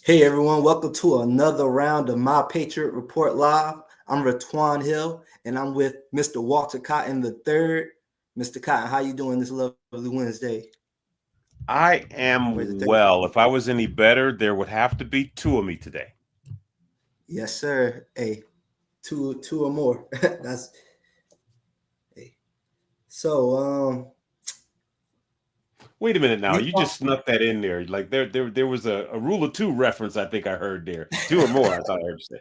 Hey everyone, welcome to another round of My Patriot Report Live. I'm Ratwan Hill, and I'm with Mr. Walter Cotton the third. Mr. Cotton, how you doing this lovely Wednesday? I Or the am third? well. If I was any better, there would have to be two of me today. Yes, sir. Hey, two or more. That's hey. So Wait a minute now. we You talk. just snuck that in there. Like there was a rule of two reference I think I heard there. Two or more, I thought I heard you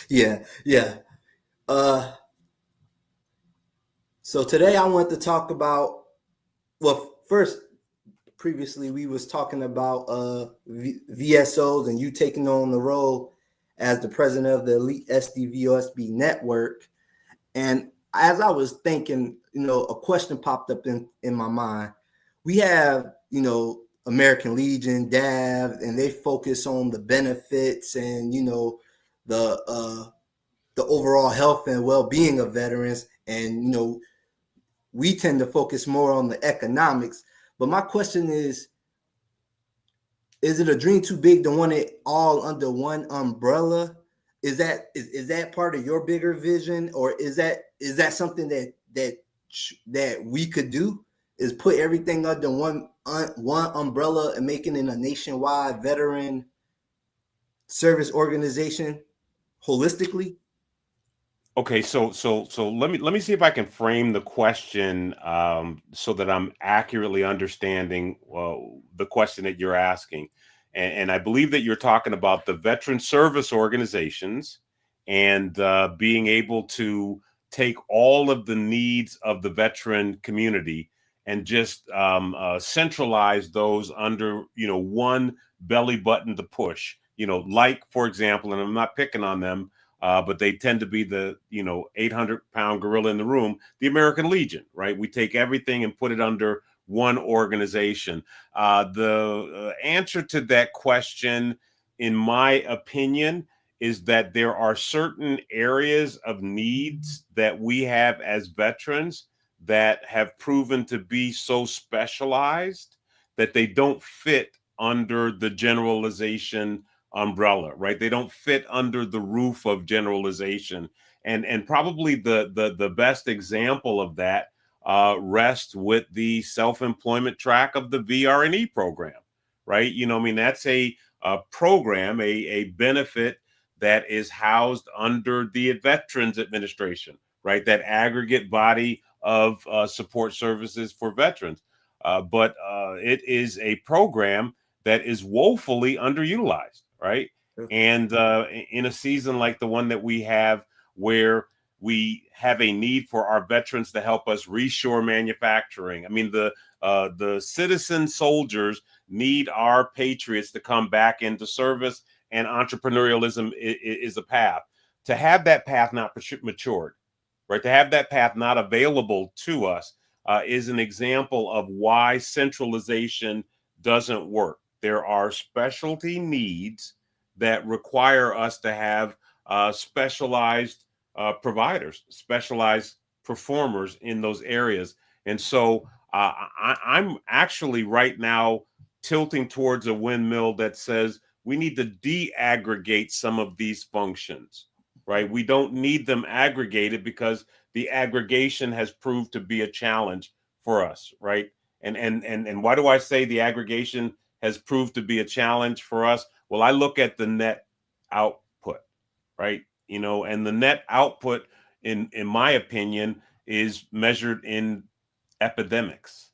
say. Yeah. Uh, so today I want to talk about. Well, first, previously we was talking about VSOs and you taking on the role as the president of the elite SDVOSB network. And as I was thinking, a question popped up in my mind. We have, American Legion, DAV, and they focus on the benefits and, the the overall health and well-being of veterans. And, we tend to focus more on the economics. But my question is it a dream too big to want it all under one umbrella? Is that part of your bigger vision, or is that something that we could do? Is put everything under one umbrella and making it a nationwide veteran service organization holistically? Okay, so let me see if I can frame the question so that I'm accurately understanding the question that you're asking, and I believe that you're talking about the veteran service organizations and being able to take all of the needs of the veteran community and just centralize those under one belly button to push. Like for example, and I'm not picking on them, but they tend to be the 800-pound gorilla in the room, the American Legion, right? We take everything and put it under one organization. The answer to that question, in my opinion, is that there are certain areas of needs that we have as veterans that have proven to be so specialized that they don't fit under the generalization umbrella, right? They don't fit under the roof of generalization. And probably the best example of that rests with the self-employment track of the VRE program, right? I mean, that's a program, a benefit that is housed under the Veterans Administration, right? That aggregate body of support services for veterans. But it is a program that is woefully underutilized, right? And in a season like the one that we have, where we have a need for our veterans to help us reshore manufacturing. I mean, the citizen soldiers need our patriots to come back into service, and entrepreneurialism is a path. To have that path not matured, right? To have that path not available to us is an example of why centralization doesn't work. There are specialty needs that require us to have specialized providers, specialized performers in those areas. And so I'm actually right now tilting towards a windmill that says we need to de-aggregate some of these functions, right? We don't need them aggregated because the aggregation has proved to be a challenge for us, right? And why do I say the aggregation has proved to be a challenge for us? Well, I look at the net output, right? And the net output, in my opinion, is measured in epidemics,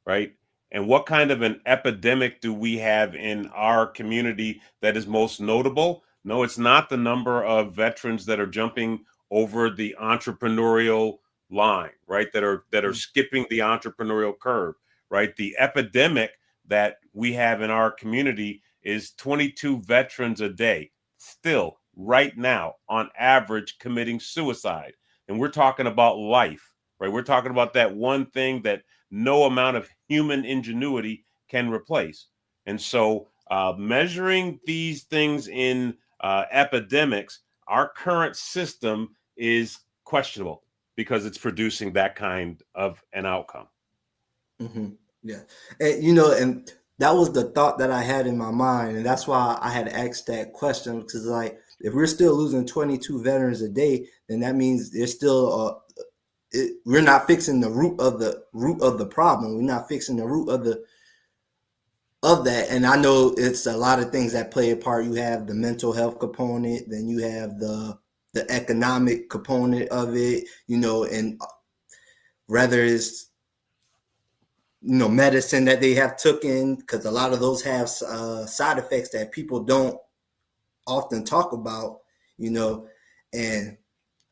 right? And what kind of an epidemic do we have in our community that is most notable? No, it's not the number of veterans that are jumping over the entrepreneurial line, right? That are skipping the entrepreneurial curve, right? The epidemic that we have in our community is 22 veterans a day still right now on average committing suicide. And we're talking about life, right? We're talking about that one thing that no amount of human ingenuity can replace. And so, measuring these things in epidemics, our current system is questionable because it's producing that kind of an outcome. Mm-hmm. Yeah, and that was the thought that I had in my mind, and that's why I had asked that question, because like if we're still losing 22 veterans a day, then that means there's still we're not fixing the root of the problem. We're not fixing the root of that. And I know it's a lot of things that play a part. You have the mental health component, then you have the economic component of it, and whether it's medicine that they have taken, because a lot of those have side effects that people don't often talk about, and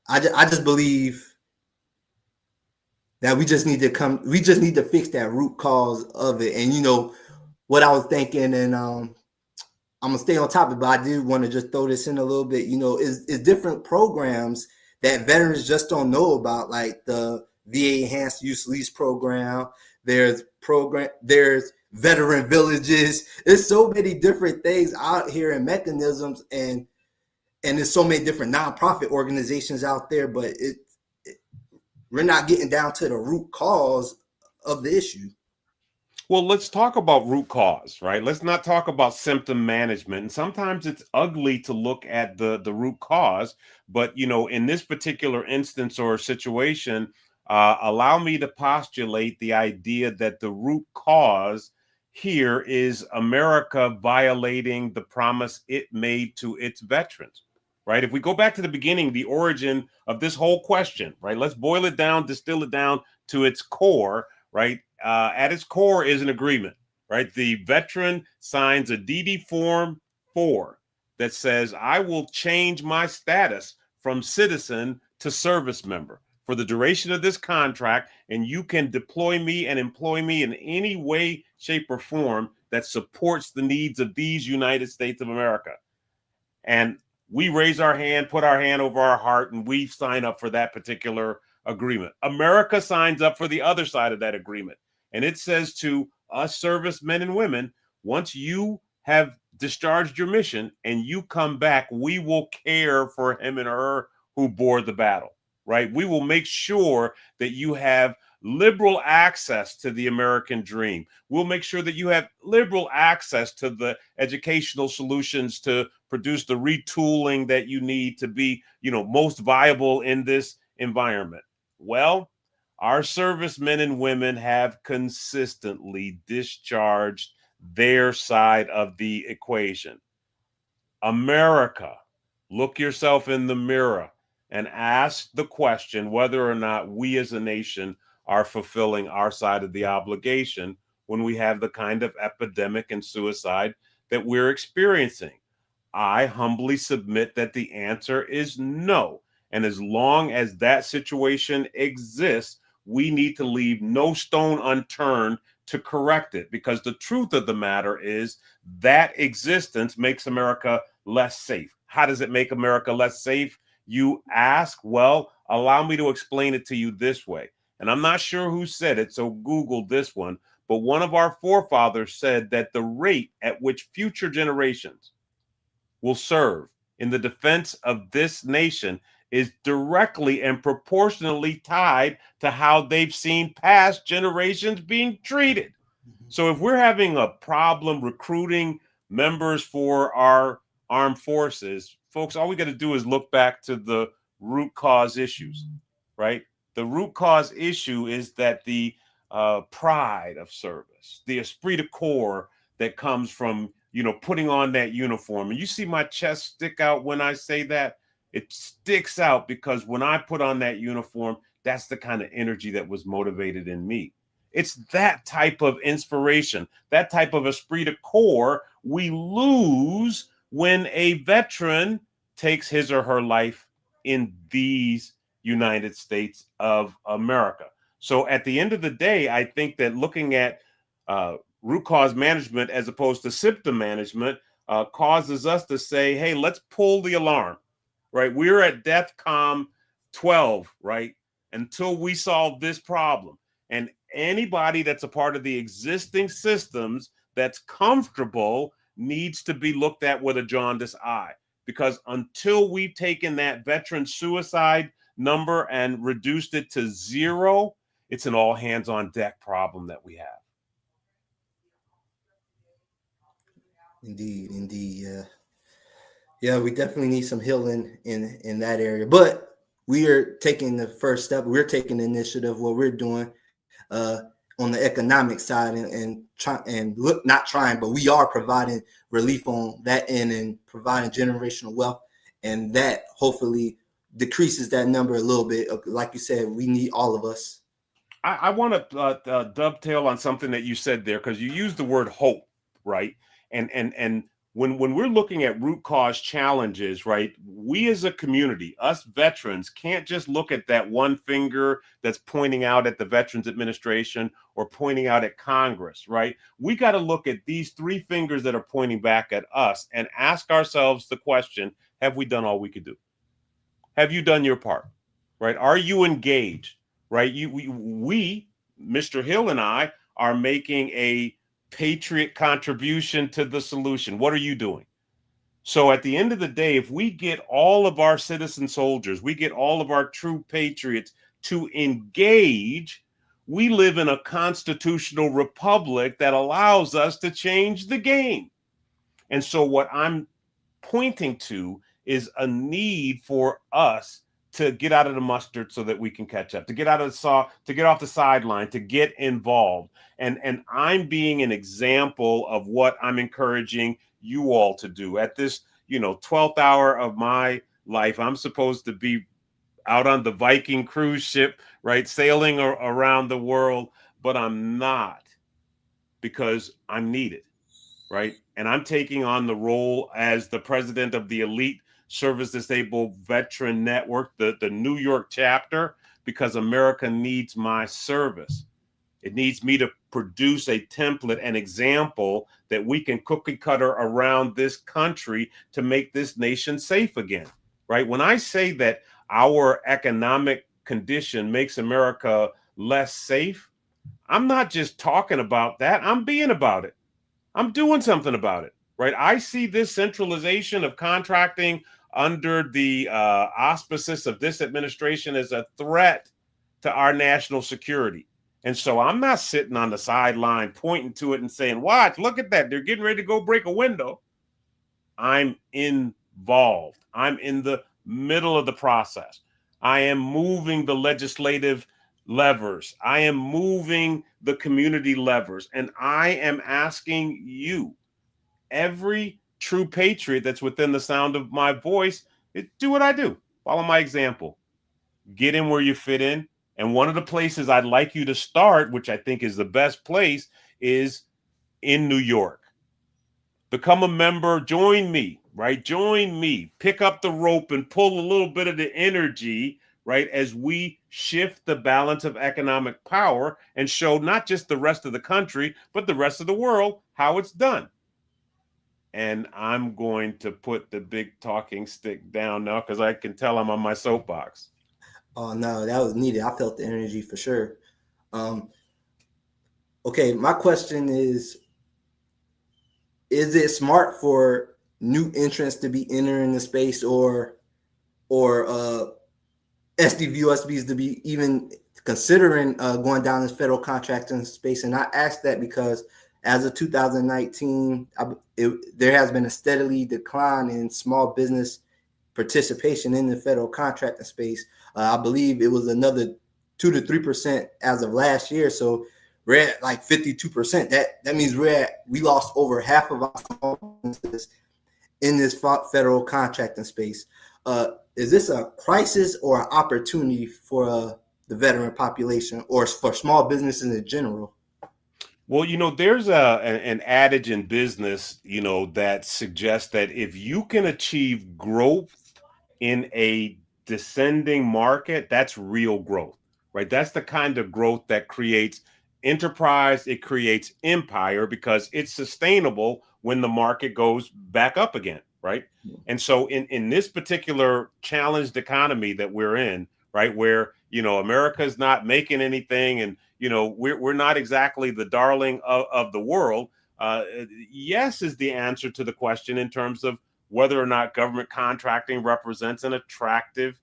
I just believe that we just need to fix that root cause of it. And what I was thinking, and I'm gonna stay on topic, but I do want to just throw this in a little bit, is different programs that veterans just don't know about, like the VA Enhanced Use Lease program. There's veteran villages. There's so many different things out here and mechanisms, and there's so many different nonprofit organizations out there, but we're not getting down to the root cause of the issue. Well, let's talk about root cause, right? Let's not talk about symptom management. And sometimes it's ugly to look at the root cause, but in this particular instance or situation, allow me to postulate the idea that the root cause here is America violating the promise it made to its veterans, right? If we go back to the beginning, the origin of this whole question, right? Let's boil it down, distill it down to its core, right? At its core is an agreement, right? The veteran signs a DD Form 4 that says, I will change my status from citizen to service member for the duration of this contract, and you can deploy me and employ me in any way, shape, or form that supports the needs of these United States of America. And we raise our hand, put our hand over our heart, and we sign up for that particular agreement. America signs up for the other side of that agreement. And it says to us servicemen and women, once you have discharged your mission and you come back, we will care for him and her who bore the battle, right? We will make sure that you have liberal access to the American dream. We'll make sure that you have liberal access to the educational solutions to produce the retooling that you need to be, most viable in this environment. Well, our servicemen and women have consistently discharged their side of the equation. America, look yourself in the mirror and ask the question whether or not we as a nation are fulfilling our side of the obligation when we have the kind of epidemic and suicide that we're experiencing. I humbly submit that the answer is no. And as long as that situation exists, we need to leave no stone unturned to correct it, because the truth of the matter is that existence makes America less safe. How does it make America less safe, you ask? Well, allow me to explain it to you this way. And I'm not sure who said it, so Google this one. But one of our forefathers said that the rate at which future generations will serve in the defense of this nation is directly and proportionally tied to how they've seen past generations being treated. So if we're having a problem recruiting members for our armed forces, folks, all we got to do is look back to the root cause issues, right? The root cause issue is that the pride of service, the esprit de corps that comes from, putting on that uniform. And you see my chest stick out when I say that. It sticks out because when I put on that uniform, that's the kind of energy that was motivated in me. It's that type of inspiration, that type of esprit de corps we lose when a veteran takes his or her life in these United States of America. So at the end of the day, I think that looking at root cause management as opposed to symptom management causes us to say, hey, let's pull the alarm, right? We're at DEFCON 12, right? Until we solve this problem. And anybody that's a part of the existing systems that's comfortable needs to be looked at with a jaundiced eye. Because until we've taken that veteran suicide number and reduced it to 0, it's an all hands on deck problem that we have. Indeed, indeed, yeah, yeah. We definitely need some healing in that area, but we are taking the first step. We're taking the initiative. What we're doing uh, on the economic side, and try and look, not trying, but we are providing relief on that end and providing generational wealth, and that hopefully decreases that number a little bit. Like you said, we need all of us. I want to dovetail on something that you said there, because you used the word hope, right? And when we're looking at root cause challenges, right, we as a community, us veterans, can't just look at that one finger that's pointing out at the Veterans Administration or pointing out at Congress, right? We got to look at these three fingers that are pointing back at us and ask ourselves the question: have we done all we could do? Have you done your part? Right? Are you engaged? Right? We, Mr. Hill and I, are making a patriot contribution to the solution. What are you doing? So at the end of the day, if we get all of our citizen soldiers, we get all of our true patriots to engage, we live in a constitutional republic that allows us to change the game. And so what I'm pointing to is a need for us to get out of the mustard so that we can catch up, to get out of the saw, to get off the sideline, to get involved. And I'm being an example of what I'm encouraging you all to do at this, 12th hour of my life. I'm supposed to be out on the Viking cruise ship, right, sailing around the world, but I'm not, because I'm needed. Right. And I'm taking on the role as the president of the Elite Service Disabled Veteran Network, the New York chapter, because America needs my service. It needs me to produce a template, an example that we can cookie cutter around this country to make this nation safe again. Right. When I say that our economic condition makes America less safe, I'm not just talking about that. I'm being about it. I'm doing something about it, right? I see this centralization of contracting under the auspices of this administration as a threat to our national security. And so I'm not sitting on the sideline pointing to it and saying, watch, look at that. They're getting ready to go break a window. I'm involved. I'm in the middle of the process. I am moving the legislative levers. I am moving the community levers. And I am asking you, every true patriot that's within the sound of my voice, do what I do. Follow my example. Get in where you fit in. And one of the places I'd like you to start, which I think is the best place, is in New York. Become a member, join me, right? Join me, pick up the rope and pull a little bit of the energy, right? As we shift the balance of economic power and show not just the rest of the country, but the rest of the world how it's done. And I'm going to put the big talking stick down now, because I can tell I'm on my soapbox. Oh no, that was needed. I felt the energy for sure. Um, okay, my question is it smart for new entrants to be entering the space, or SDVOSBs to be even considering going down this federal contracting space? And I asked that because as of 2019, there has been a steadily decline in small business participation in the federal contracting space. I believe it was another 2 to 3% as of last year. So we're at like 52%. That means we lost over half of our small businesses in this federal contracting space. Is this a crisis or an opportunity for the veteran population, or for small businesses in general? Well, there's an adage in business, that suggests that if you can achieve growth in a descending market, that's real growth, right? That's the kind of growth that creates enterprise, it creates empire, because it's sustainable when the market goes back up again, right? And so in this particular challenged economy that we're in, right, where America's not making anything, and we're not exactly the darling of the world. Yes is the answer to the question in terms of whether or not government contracting represents an attractive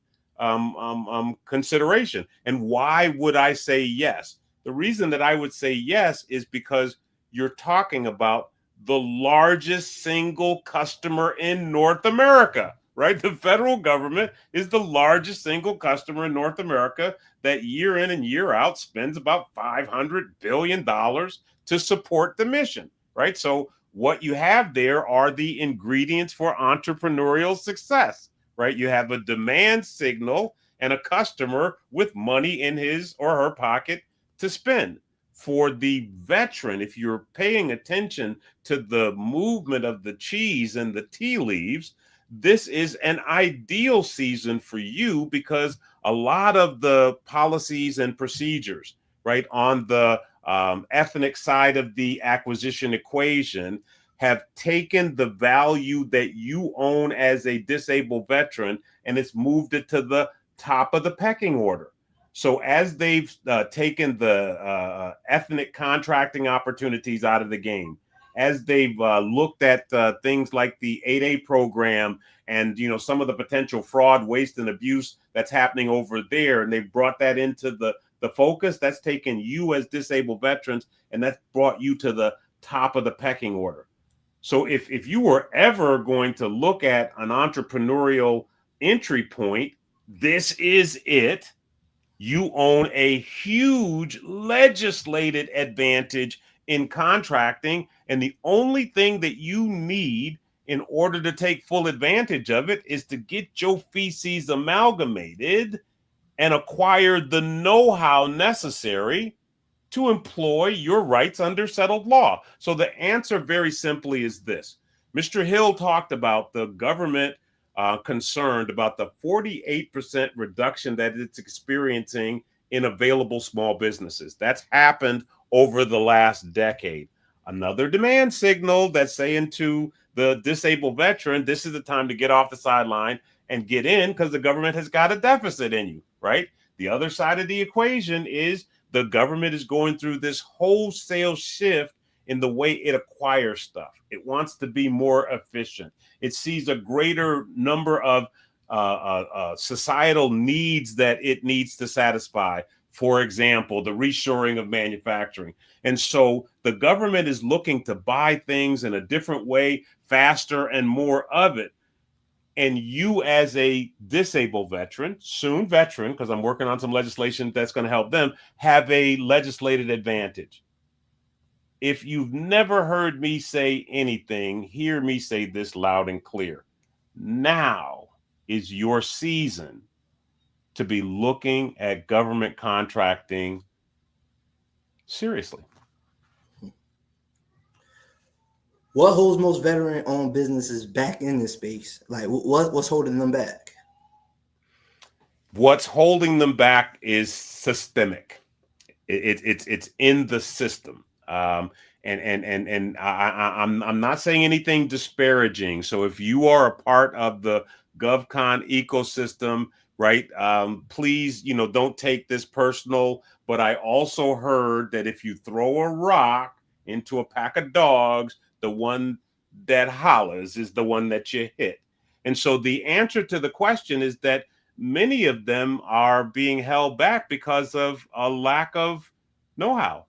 consideration. And why would I say yes? The reason that I would say yes is because you're talking about the largest single customer in North America, right? The federal government is the largest single customer in North America that year in and year out spends about $500 billion to support the mission, right? So what you have there are the ingredients for entrepreneurial success, right? You have a demand signal and a customer with money in his or her pocket to spend. For the veteran, if you're paying attention to the movement of the cheese and the tea leaves, this is an ideal season for you because a lot of the policies and procedures, right, on the ethnic side of the acquisition equation have taken the value that you own as a disabled veteran and it's moved it to the top of the pecking order. So as they've taken the ethnic contracting opportunities out of the game, as they've looked at things like the 8A program and some of the potential fraud, waste, and abuse that's happening over there, and they've brought that into the focus, that's taken you as disabled veterans and that's brought you to the top of the pecking order. So if you were ever going to look at an entrepreneurial entry point, this is it. You own a huge legislated advantage in contracting, and the only thing that you need in order to take full advantage of it is to get your feces amalgamated and acquire the know-how necessary to employ your rights under settled law. So the answer very simply is this. Mr. Hill talked about the government concerned about the 48% reduction that it's experiencing in available small businesses. That's happened over the last decade. Another demand signal that's saying to the disabled veteran, this is the time to get off the sideline and get in because the government has got a deficit in you, right? The other side of the equation is the government is going through this wholesale shift in the way it acquires stuff. It wants to be more efficient. It sees a greater number of societal needs that it needs to satisfy. For example, the reshoring of manufacturing. And so the government is looking to buy things in a different way, faster and more of it. And you as a disabled veteran, soon veteran, because I'm working on some legislation that's going to help them, have a legislated advantage. If you've never heard me say anything, hear me say this loud and clear. Now is your season to be looking at government contracting seriously. What holds most veteran-owned businesses back in this space? Like, what's holding them back? What's holding them back is systemic. It's in the system. And I'm not saying anything disparaging. So if you are a part of the GovCon ecosystem, right, please, don't take this personal. But I also heard that if you throw a rock into a pack of dogs, the one that hollers is the one that you hit. And so the answer to the question is that many of them are being held back because of a lack of know-how,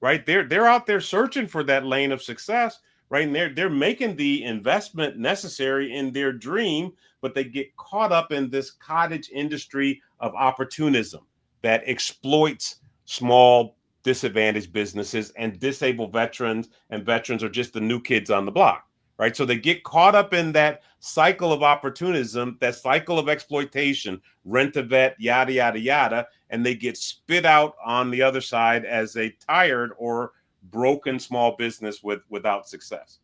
right? They're out there searching for that lane of success, right? And they're making the investment necessary in their dream, but they get caught up in this cottage industry of opportunism that exploits small disadvantaged businesses, and disabled veterans and veterans are just the new kids on the block, right? So they get caught up in that cycle of opportunism, that cycle of exploitation, rent a vet, yada, yada, yada, and they get spit out on the other side as a tired or broken small business without success.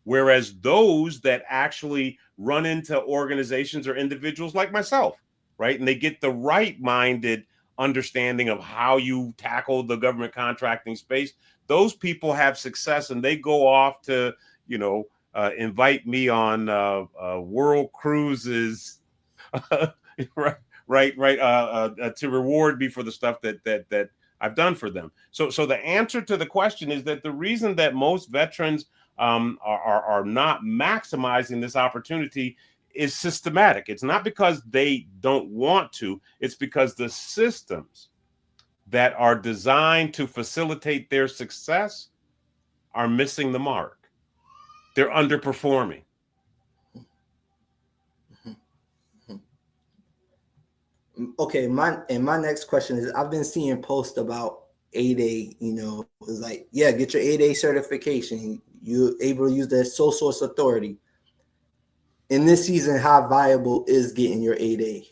Whereas those that actually run into organizations or individuals like myself, right, and they get the right-minded understanding of how you tackle the government contracting space, those people have success and they go off to, invite me on world cruises, right, to reward me for the stuff that I've done for them. So the answer to the question is that the reason that most veterans are not maximizing this opportunity is systematic. It's not because they don't want to, it's because the systems that are designed to facilitate their success are missing the mark. they're underperforming. Okay, my next question is, I've been seeing posts about 8A, it's like, yeah, get your 8A certification. You're able to use that sole source authority. In this season, how viable is getting your 8A?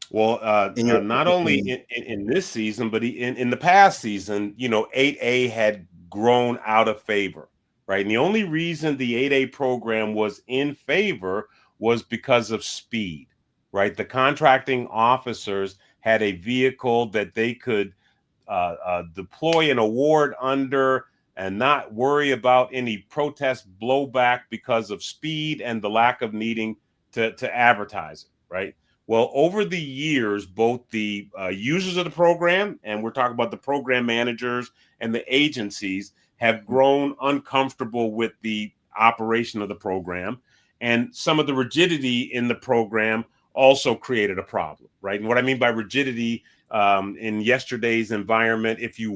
Well, not only in this season, but in the past season, 8A had grown out of favor, right? And the only reason the 8A program was in favor was because of speed, right? The contracting officers had a vehicle that they could deploy an award under and not worry about any protest blowback because of speed and the lack of needing to advertise it, right? Well, over the years, both the users of the program, and we're talking about the program managers and the agencies, have grown uncomfortable with the operation of the program. And some of the rigidity in the program also created a problem, right? And what I mean by rigidity, in yesterday's environment, if you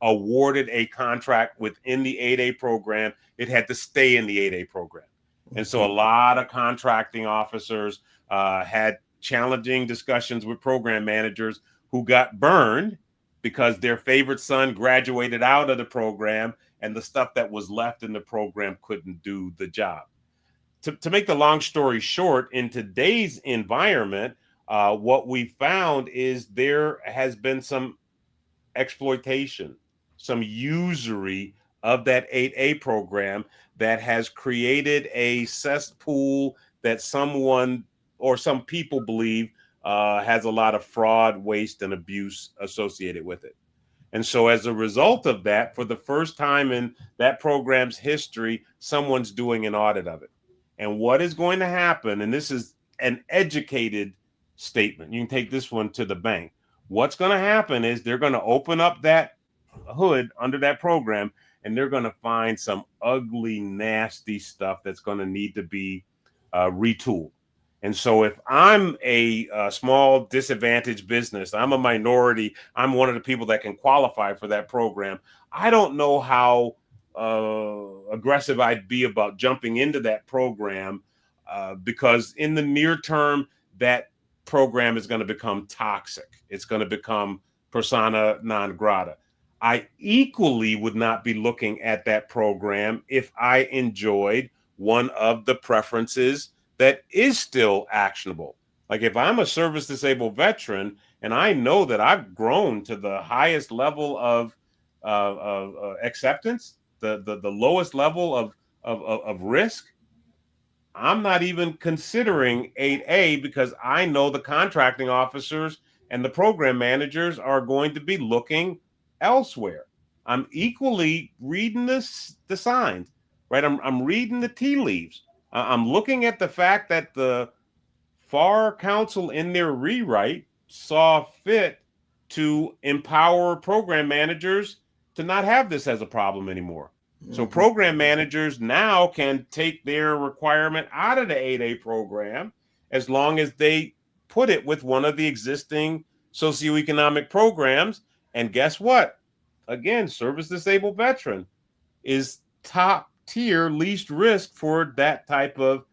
awarded a contract within the 8A program, it had to stay in the 8A program. And so a lot of contracting officers had challenging discussions with program managers who got burned because their favorite son graduated out of the program and the stuff that was left in the program couldn't do the job. To make the long story short, in today's environment, what we found is there has been some exploitation, some usury of that 8A program that has created a cesspool that someone or some people believe has a lot of fraud, waste, and abuse associated with it. And so as a result of that, for the first time in that program's history, someone's doing an audit of it. And what is going to happen, and this is an educated statement, you can take this one to the bank. What's going to happen is they're going to open up that hood under that program, and they're going to find some ugly, nasty stuff that's going to need to be retooled. And so if I'm a small disadvantaged business, I'm a minority, I'm one of the people that can qualify for that program, I don't know how aggressive I'd be about jumping into that program because in the near term, that program is going to become toxic. It's going to become persona non grata. I equally would not be looking at that program if I enjoyed one of the preferences that is still actionable. Like if I'm a service disabled veteran and I know that I've grown to the highest level of acceptance, the lowest level of risk, I'm not even considering 8A because I know the contracting officers and the program managers are going to be looking elsewhere. I'm equally reading the signs, right? I'm reading the tea leaves. I'm looking at the fact that the FAR Council in their rewrite saw fit to empower program managers to not have this as a problem anymore. So program managers now can take their requirement out of the 8A program as long as they put it with one of the existing socioeconomic programs. And guess what? Again, service disabled veteran is top tier, least risk for that type of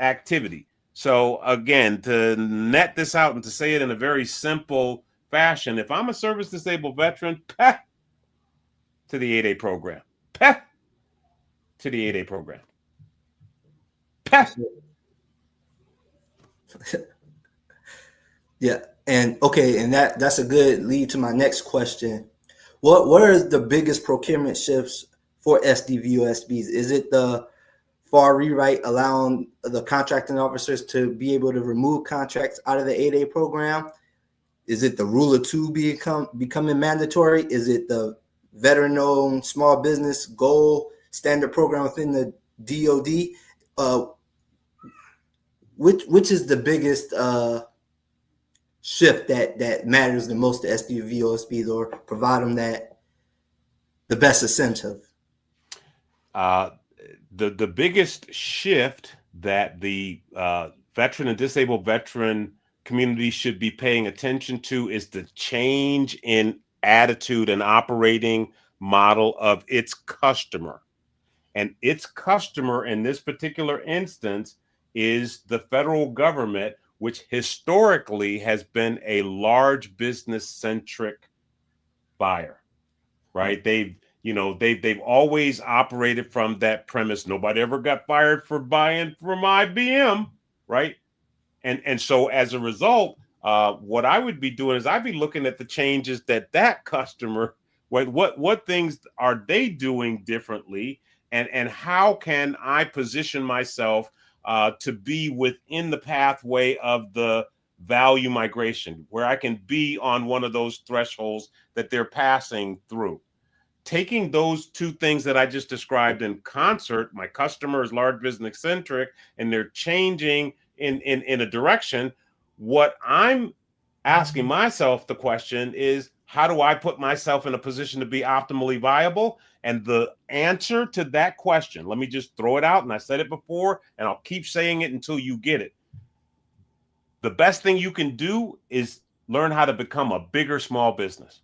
activity. So again, to net this out and to say it in a very simple fashion, if I'm a service disabled veteran, to the 8A program. To the 8A program. Yeah. And okay, and that's a good lead to my next question. What are the biggest procurement shifts for SDVOSBs? Is it the FAR rewrite allowing the contracting officers to be able to remove contracts out of the 8A program? Is it the Rule of Two becoming mandatory? Is it the veteran-owned small business goal standard program within the DoD? Which is the biggest shift that matters the most to SDVOSBs, or provide them the best incentive? The biggest shift that the veteran and disabled veteran community should be paying attention to is the change in attitude and operating model of its customer. And its customer in this particular instance is the federal government, which historically has been a large business centric buyer, right? They've always operated from that premise. Nobody ever got fired for buying from IBM, right? And so as a result, what I would be doing is I'd be looking at the changes that customer, what things are they doing differently, and how can I position myself to be within the pathway of the value migration, where I can be on one of those thresholds that they're passing through. Taking those two things that I just described in concert, my customer is large business centric and they're changing in a direction. What I'm asking myself the question is, how do I put myself in a position to be optimally viable? And the answer to that question, let me just throw it out. And I said it before, and I'll keep saying it until you get it. The best thing you can do is learn how to become a bigger small business.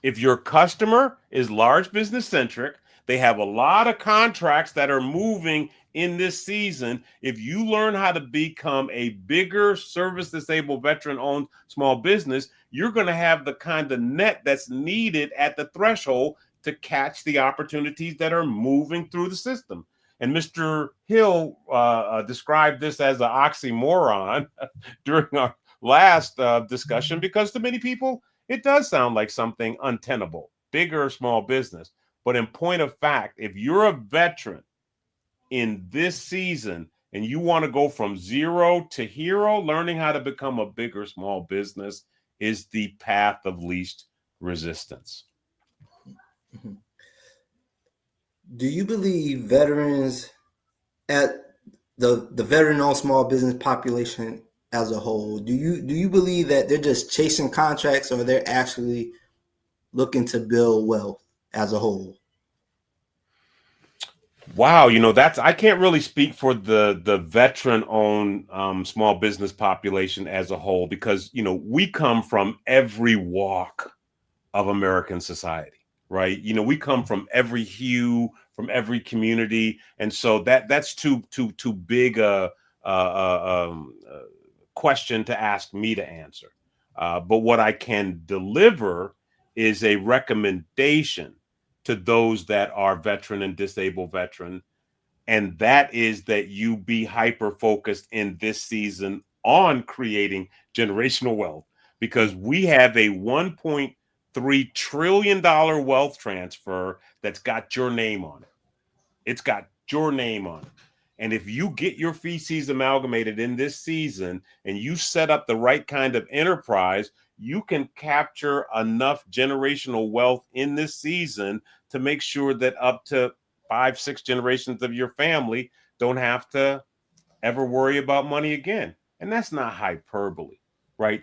If your customer is large business centric, they have a lot of contracts that are moving in this season. If you learn how to become a bigger service disabled veteran owned small business, you're going to have the kind of net that's needed at the threshold to catch the opportunities that are moving through the system. And Mr. Hill described this as an oxymoron during our last discussion, because to many people, it does sound like something untenable, bigger or small business. But in point of fact, if you're a veteran in this season and you want to go from zero to hero, learning how to become a bigger small business is the path of least resistance. Do you believe veterans at the veteran-owned small business population as a whole, do you believe that they're just chasing contracts, or they're actually looking to build wealth as a whole? Wow, that's, I can't really speak for the veteran-owned small business population as a whole, because we come from every walk of American society, right? We come from every hue, from every community, and so that's too big a question to ask me to answer. But what I can deliver is a recommendation to those that are veteran and disabled veteran, and that is that you be hyper focused in this season on creating generational wealth, because we have a $1.3 trillion wealth transfer that's got your name on it. It's got your name on it. And if you get your feces amalgamated in this season and you set up the right kind of enterprise, you can capture enough generational wealth in this season to make sure that up to 5-6 generations of your family don't have to ever worry about money again. And that's not hyperbole, right?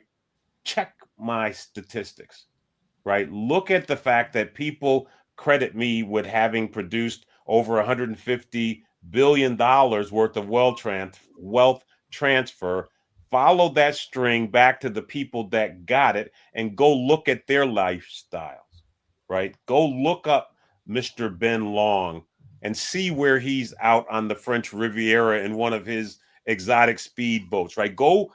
Check my statistics, right? Look at the fact that people credit me with having produced over $150 billion worth of wealth transfer. Follow that string back to the people that got it and go look at their lifestyles, right? Go look up Mr. Ben Long and see where he's out on the French Riviera in one of his exotic speedboats, right? Go,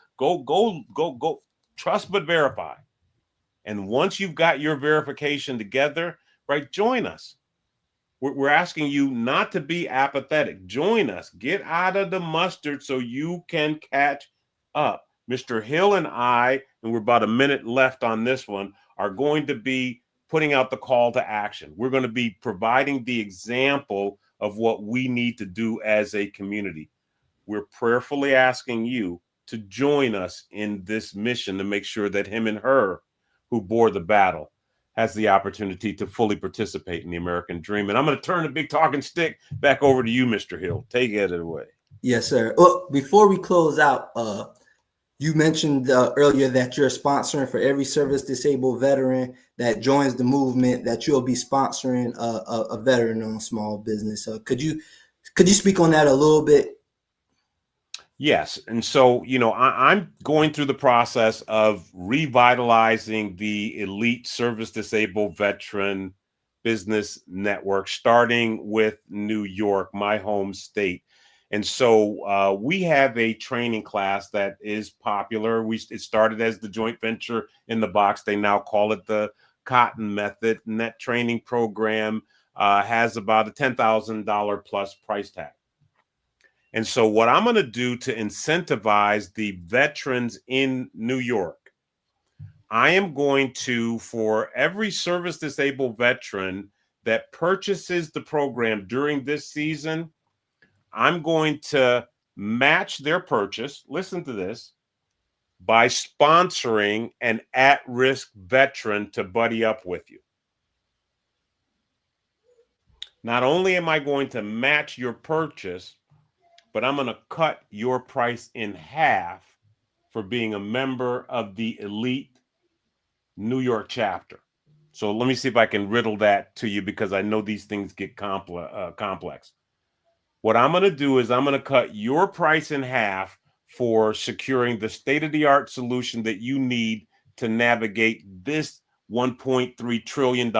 trust but verify. And once you've got your verification together, right, join us. We're asking you not to be apathetic. Join us. Get out of the mustard so you can catch up. Mr. Hill and I, and we're about a minute left on this one, are going to be putting out the call to action. We're going to be providing the example of what we need to do as a community. We're prayerfully asking you to join us in this mission to make sure that him and her who bore the battle has the opportunity to fully participate in the American dream. And I'm going to turn the big talking stick back over to you, Mr. Hill. Take it away. Yes, sir. Well, before we close out, you mentioned earlier that you're sponsoring for every service disabled veteran that joins the movement, that you'll be sponsoring a veteran-owned small business. So could you speak on that a little bit? Yes. And so, I'm going through the process of revitalizing the elite service disabled veteran business network, starting with New York, my home state. And so we have a training class that is popular. It started as the joint venture in the box. They now call it the Cotton Method. And that training program has about a $10,000 plus price tag. And so what I'm going to do to incentivize the veterans in New York, I am going to, for every service disabled veteran that purchases the program during this season, I'm going to match their purchase, listen to this, by sponsoring an at-risk veteran to buddy up with you. Not only am I going to match your purchase, but I'm going to cut your price in half for being a member of the elite New York chapter. So let me see if I can riddle that to you, because I know these things get complex. What I'm going to do is I'm going to cut your price in half for securing the state-of-the-art solution that you need to navigate this $1.3 trillion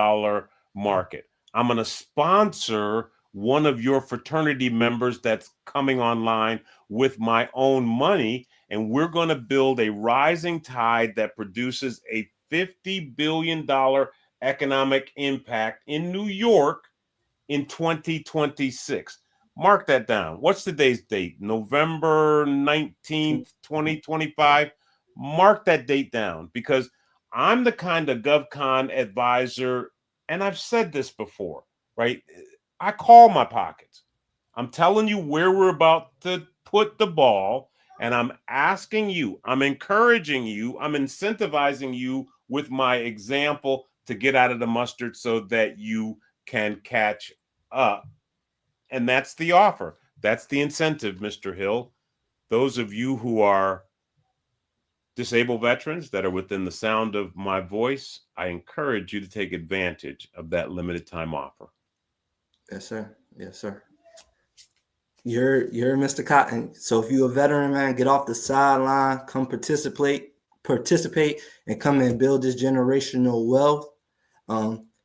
market. I'm going to sponsor one of your fraternity members that's coming online with my own money, and we're going to build a rising tide that produces a $50 billion economic impact in New York in 2026. Mark that down. What's today's date? November 19th, 2025. Mark that date down, because I'm the kind of GovCon advisor, and I've said this before, right? I call my pockets. I'm telling you where we're about to put the ball, and I'm asking you, I'm encouraging you, I'm incentivizing you with my example to get out of the mustard so that you can catch up. And that's the offer. That's the incentive, Mr. Hill. Those of you who are disabled veterans that are within the sound of my voice, I encourage you to take advantage of that limited time offer. Yes, sir. Yes, sir. You're Mr. Cotton. So if you're a veteran, man, get off the sideline, come participate, and come and build this generational wealth.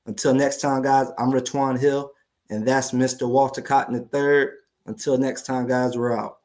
Until next time, guys, I'm Ratuan Hill, and that's Mr. Walter Cotton III. Until next time, guys, we're out.